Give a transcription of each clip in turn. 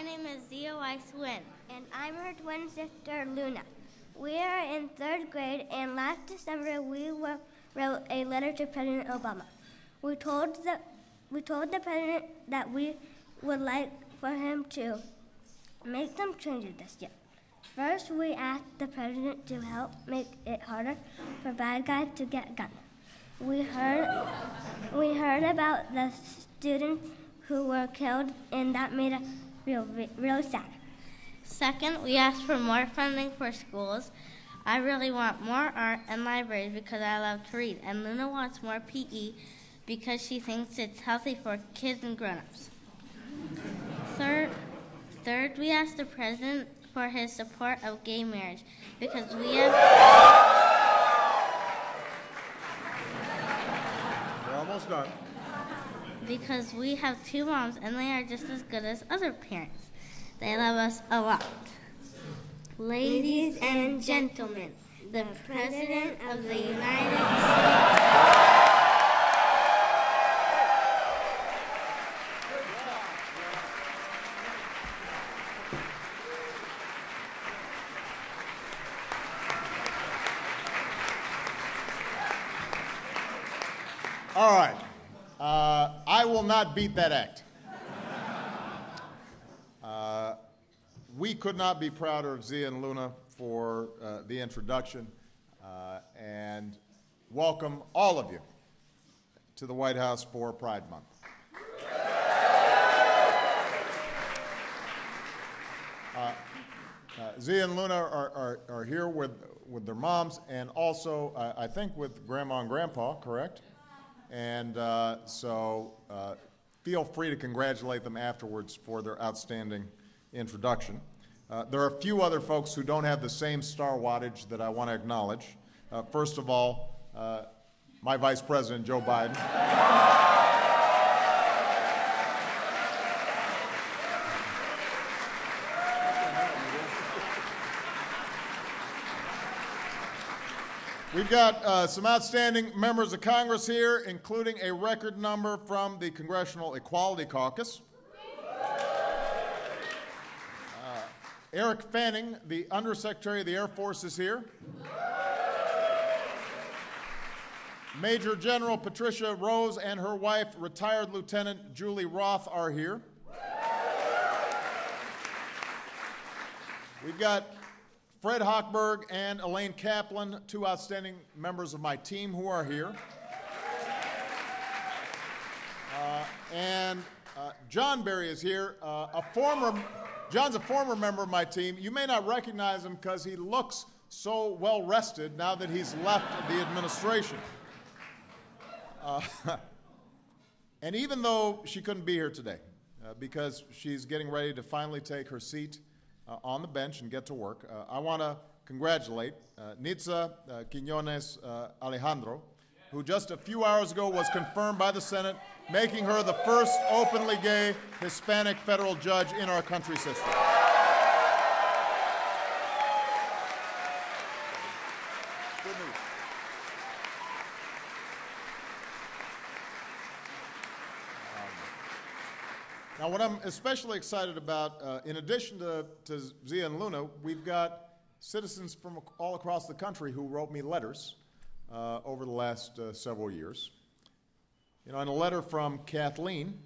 My name is Zia Weiss-Wynn. And I'm her twin sister, Luna. We are in 3rd grade, and last December we wrote a letter to President Obama. We told the president that we would like for him to make some changes this year. First, we asked the president to help make it harder for bad guys to get guns. We heard about the students who were killed, and that made us feel really sad. Second, we asked for more funding for schools. I really want more art and libraries because I love to read, and Luna wants more PE because she thinks it's healthy for kids and grown-ups. Third, we asked the president for his support of gay marriage because We're almost done. Because we have 2 moms and they are just as good as other parents. They love us a lot. Ladies and gentlemen, the President of the United States. All right. I will not beat that act. We could not be prouder of Zia and Luna for the introduction, and welcome all of you to the White House for Pride Month. Zia and Luna are here with their moms, and also, I think, with Grandma and Grandpa, correct? And so feel free to congratulate them afterwards for their outstanding introduction. There are a few other folks who don't have the same star wattage that I want to acknowledge. First of all, my Vice President, Joe Biden. We've got some outstanding members of Congress here, including a record number from the Congressional Equality Caucus. Eric Fanning, the Undersecretary of the Air Force, is here. Major General Patricia Rose and her wife, retired Lieutenant Julie Roth, are here. We've got Fred Hochberg and Elaine Kaplan, 2 outstanding members of my team who are here. And John Berry is here, John's a former member of my team. You may not recognize him because he looks so well rested now that he's left the administration. And even though she couldn't be here today, because she's getting ready to finally take her seat on the bench and get to work, I want to congratulate Nitza Quiñones Alejandro, who just a few hours ago was confirmed by the Senate, making her the first openly gay Hispanic federal judge in our country's history. Good news. Now, what I'm especially excited about, in addition to Zia and Luna, we've got citizens from all across the country who wrote me letters over the last several years. You know, in a letter from Kathleen,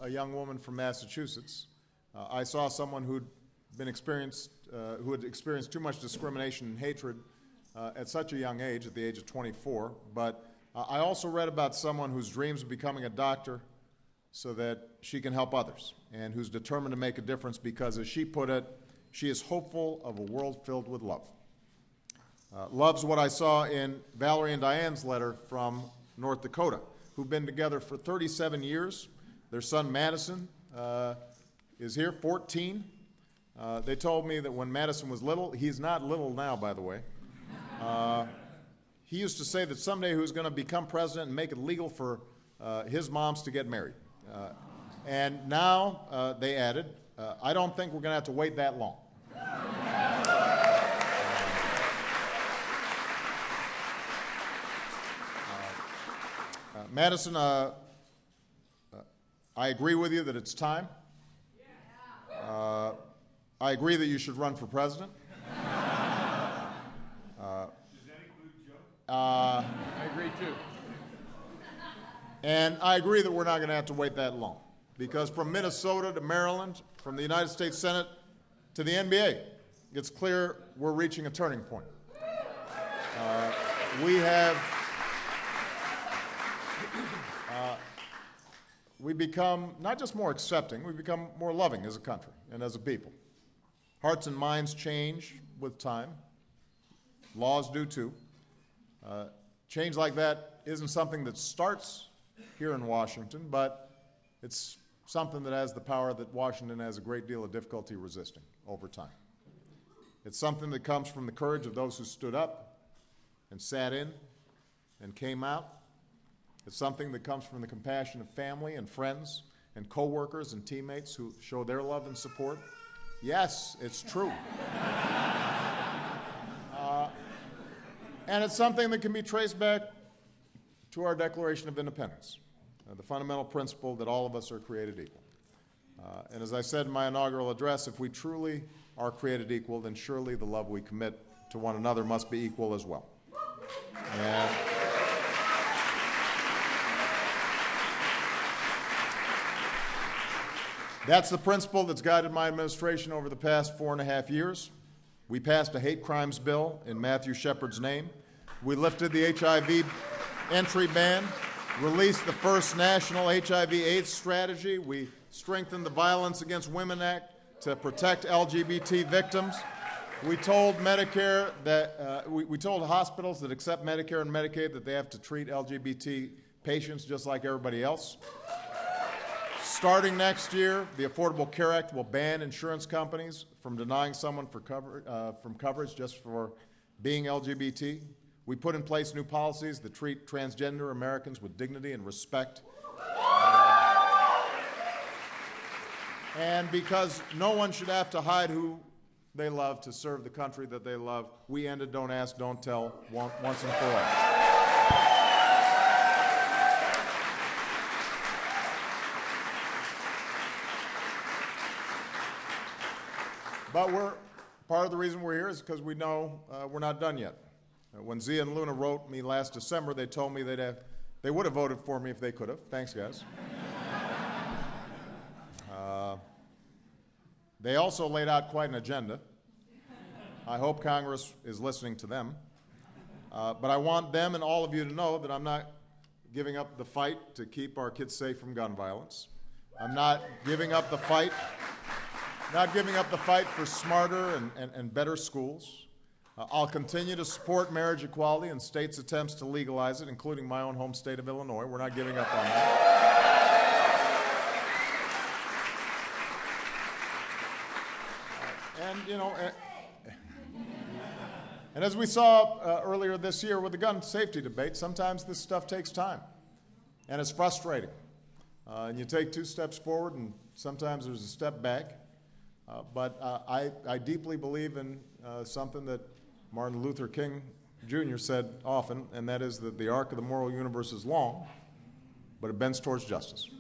a young woman from Massachusetts, I saw someone who had experienced too much discrimination and hatred at such a young age, at the age of 24. But I also read about someone whose dreams of becoming a doctor so that she can help others, and who's determined to make a difference because, as she put it, she is hopeful of a world filled with love. Love's what I saw in Valerie and Diane's letter from North Dakota, who've been together for 37 years. Their son Madison is here, 14. They told me that when Madison was little, he's not little now, by the way, he used to say that someday he was going to become president and make it legal for his moms to get married. And now, they added, I don't think we're going to have to wait that long. Madison, I agree with you that it's time. I agree that you should run for president. Does that include Joe? I agree too. And I agree that we're not going to have to wait that long, because from Minnesota to Maryland, from the United States Senate to the NBA, it's clear we're reaching a turning point. We become not just more accepting, we become more loving as a country and as a people. Hearts and minds change with time. Laws do too. Change like that isn't something that starts here in Washington, but it's something that has the power that Washington has a great deal of difficulty resisting over time. It's something that comes from the courage of those who stood up and sat in and came out. It's something that comes from the compassion of family and friends and coworkers and teammates who show their love and support. Yes, it's true. And it's something that can be traced back to our Declaration of Independence, the fundamental principle that all of us are created equal. And as I said in my inaugural address, if we truly are created equal, then surely the love we commit to one another must be equal as well. And that's the principle that's guided my administration over the past 4.5 years. We passed a hate crimes bill in Matthew Shepard's name. We lifted the HIV entry ban, released the first national HIV/AIDS strategy. We strengthened the Violence Against Women Act to protect LGBT victims. We told Medicare that we told hospitals that accept Medicare and Medicaid that they have to treat LGBT patients just like everybody else. Starting next year, the Affordable Care Act will ban insurance companies from denying someone from coverage just for being LGBT. We put in place new policies that treat transgender Americans with dignity and respect. And because no one should have to hide who they love to serve the country that they love, we ended Don't Ask, Don't Tell once and for all. But part of the reason we're here is because we know we're not done yet. When Zia and Luna wrote me last December, they told me they would have voted for me if they could have. Thanks, guys. They also laid out quite an agenda. I hope Congress is listening to them. But I want them and all of you to know that I'm not giving up the fight to keep our kids safe from gun violence. I'm not giving up the fight for smarter and better schools. I'll continue to support marriage equality and states' attempts to legalize it, including my own home state of Illinois. We're not giving up on that. And as we saw earlier this year with the gun safety debate, sometimes this stuff takes time, and it's frustrating. And you take 2 steps forward, and sometimes there's a step back. But I deeply believe in something that Martin Luther King Jr. said often, and that is that the arc of the moral universe is long, but it bends towards justice.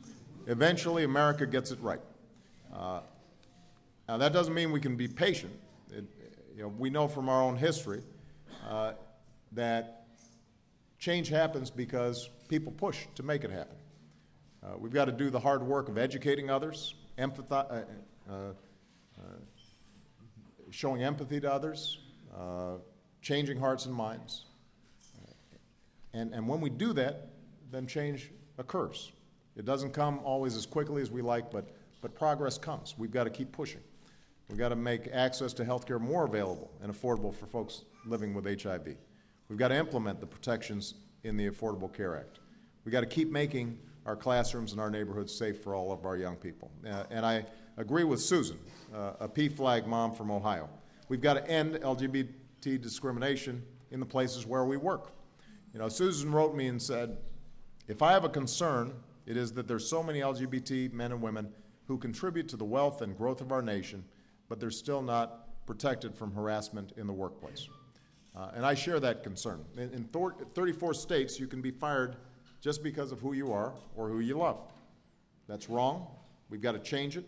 Eventually, America gets it right. Now, that doesn't mean we can be patient. We know from our own history that change happens because people push to make it happen. We've got to do the hard work of educating others, showing empathy to others, changing hearts and minds. And when we do that, then change occurs. It doesn't come always as quickly as we like, but progress comes. We've got to keep pushing. We've got to make access to health care more available and affordable for folks living with HIV. We've got to implement the protections in the Affordable Care Act. We've got to keep making our classrooms and our neighborhoods safe for all of our young people. And I agree with Susan, a PFLAG mom from Ohio. We've got to end LGBT discrimination in the places where we work. Susan wrote me and said, if I have a concern, it is that there's so many LGBT men and women who contribute to the wealth and growth of our nation, but they're still not protected from harassment in the workplace. And I share that concern. In 34 states, you can be fired just because of who you are or who you love. That's wrong. We've got to change it.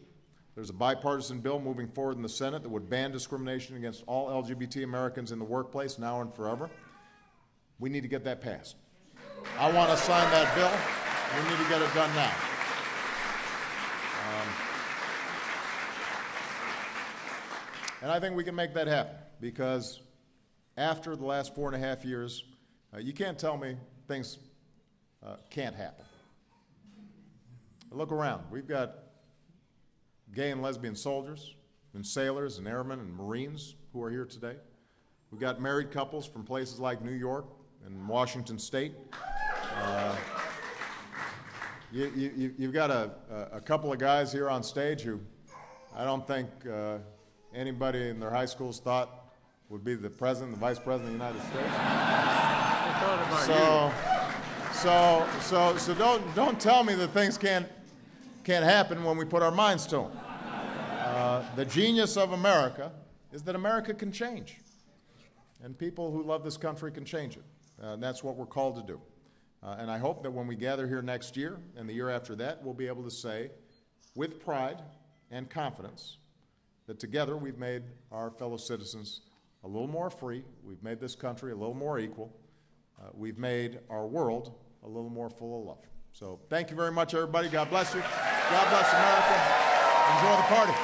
There's a bipartisan bill moving forward in the Senate that would ban discrimination against all LGBT Americans in the workplace now and forever. We need to get that passed. I want to sign that bill. We need to get it done now. And I think we can make that happen, because after the last 4.5 years, you can't tell me things can't happen. Look around. We've got gay and lesbian soldiers and sailors and airmen and Marines who are here today. We've got married couples from places like New York and Washington State. You've got a couple of guys here on stage who I don't think anybody in their high schools thought would be the president, the vice president of the United States. So don't tell me that things can't happen when we put our minds to them. The genius of America is that America can change, and people who love this country can change it. And that's what we're called to do. And I hope that when we gather here next year and the year after that, we'll be able to say with pride and confidence that together we've made our fellow citizens a little more free, we've made this country a little more equal, we've made our world a little more full of love. So thank you very much, everybody. God bless you. God bless America. Enjoy the party.